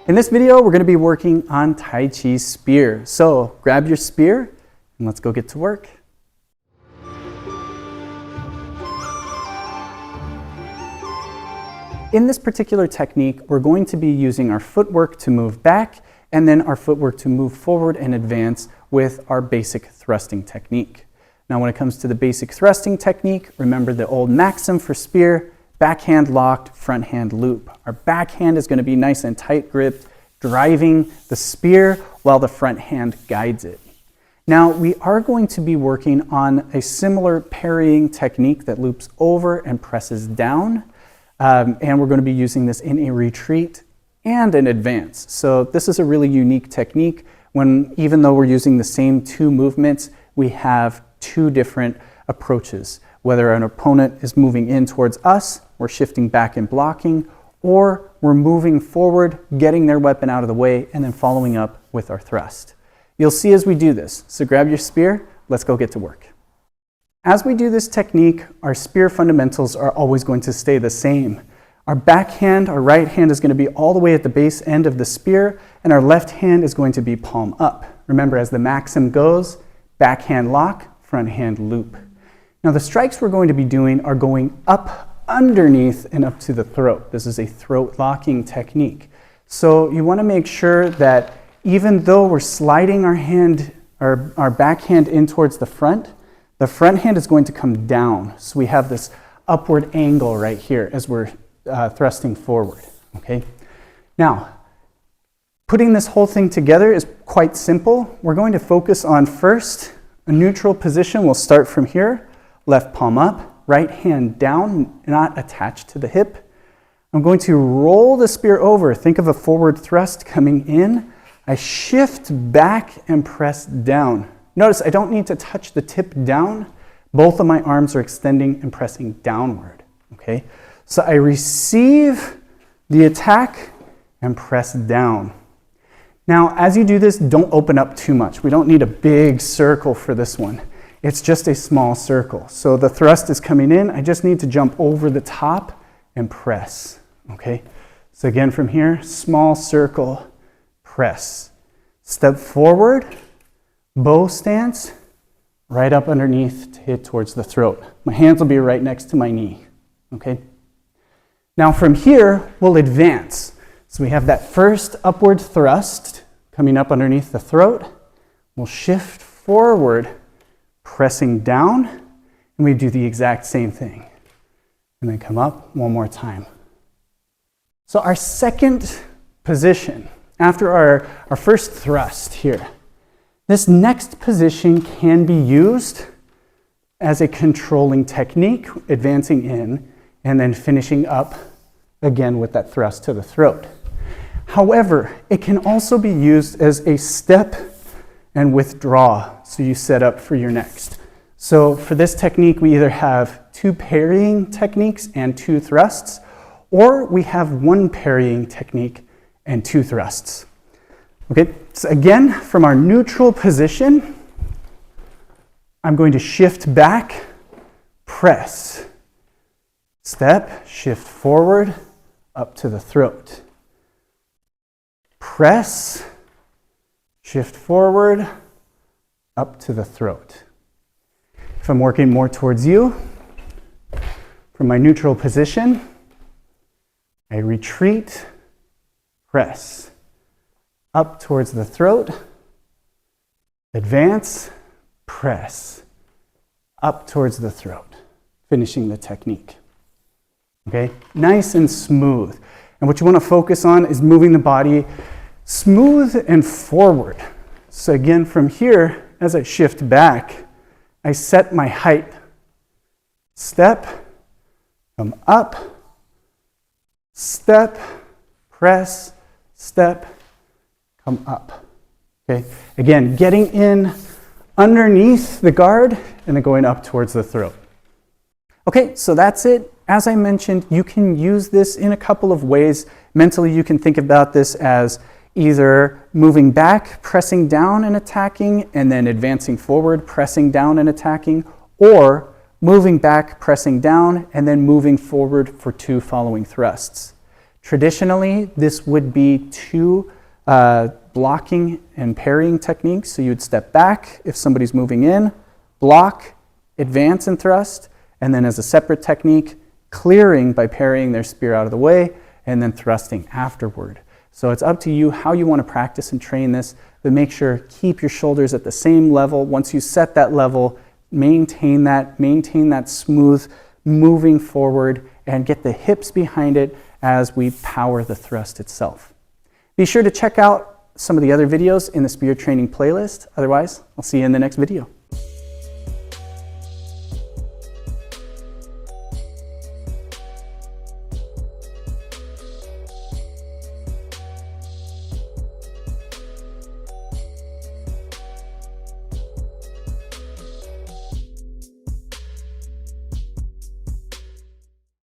In this video, we're going to be working on Taiji's spear. So grab your spear and let's go get to work. In this particular technique, we're going to be using our footwork to move back and then our footwork to move forward and advance with our basic thrusting technique. Now, when it comes to the basic thrusting technique, remember the old maxim for spear: backhand locked, front hand loop. Our backhand is going to be nice and tight gripped, driving the spear while the front hand guides it. Now, we are going to be working on a similar parrying technique that loops over and presses down. And we're going to be using this in a retreat and an advance. So this is a really unique technique when, even though we're using the same two movements, we have two different approaches. Whether an opponent is moving in towards us, we're shifting back and blocking, or we're moving forward, getting their weapon out of the way, and then following up with our thrust. You'll see as we do this. So grab your spear, let's go get to work. As we do this technique, our spear fundamentals are always going to stay the same. Our backhand, our right hand is going to be all the way at the base end of the spear, and our left hand is going to be palm up. Remember, as the maxim goes, backhand lock, front hand loop. Now, the strikes we're going to be doing are going up underneath and up to the throat. This is a throat locking technique. So you want to make sure that even though we're sliding our backhand in towards the front hand is going to come down. So we have this upward angle right here as we're thrusting forward, okay? Now, putting this whole thing together is quite simple. We're going to focus on first a neutral position. We'll start from here, left palm up, right hand down, not attached to the hip. I'm going to roll the spear over. Think of a forward thrust coming in. I shift back and press down. Notice I don't need to touch the tip down. Both of my arms are extending and pressing downward, okay? So I receive the attack and press down. Now, as you do this, don't open up too much. We don't need a big circle for this one. It's just a small circle. So the thrust is coming in. I just need to jump over the top and press, okay? So again, from here, small circle, press. Step forward. Bow stance, right up underneath to hit towards the throat. My hands will be right next to my knee, okay? Now from here, we'll advance. So we have that first upward thrust coming up underneath the throat. We'll shift forward, pressing down, and we do the exact same thing. And then come up one more time. So our second position, after our first thrust here, this next position can be used as a controlling technique, advancing in and then finishing up again with that thrust to the throat. However, it can also be used as a step and withdraw, so you set up for your next. So for this technique, we either have two parrying techniques and two thrusts, or we have one parrying technique and two thrusts. Okay, so again, from our neutral position, I'm going to shift back, press, step, shift forward, up to the throat. Press, shift forward, up to the throat. If I'm working more towards you, from my neutral position, I retreat, press, up towards the throat, advance, press, up towards the throat, finishing the technique. Okay, nice and smooth. And what you want to focus on is moving the body smooth and forward. So again, from here, as I shift back, I set my height. Step, come up, step, press, step, come up, okay? Again, getting in underneath the guard and then going up towards the throat. Okay, so that's it. As I mentioned, you can use this in a couple of ways. Mentally, you can think about this as either moving back, pressing down and attacking, and then advancing forward, pressing down and attacking, or moving back, pressing down, and then moving forward for two following thrusts. Traditionally, this would be two blocking and parrying techniques. So you'd step back if somebody's moving in, block, advance and thrust, and then as a separate technique, clearing by parrying their spear out of the way and then thrusting afterward. So it's up to you how you want to practice and train this, but make sure keep your shoulders at the same level. Once you set that level, maintain that smooth moving forward and get the hips behind it as we power the thrust itself. Be sure to check out some of the other videos in the spear training playlist. Otherwise, I'll see you in the next video.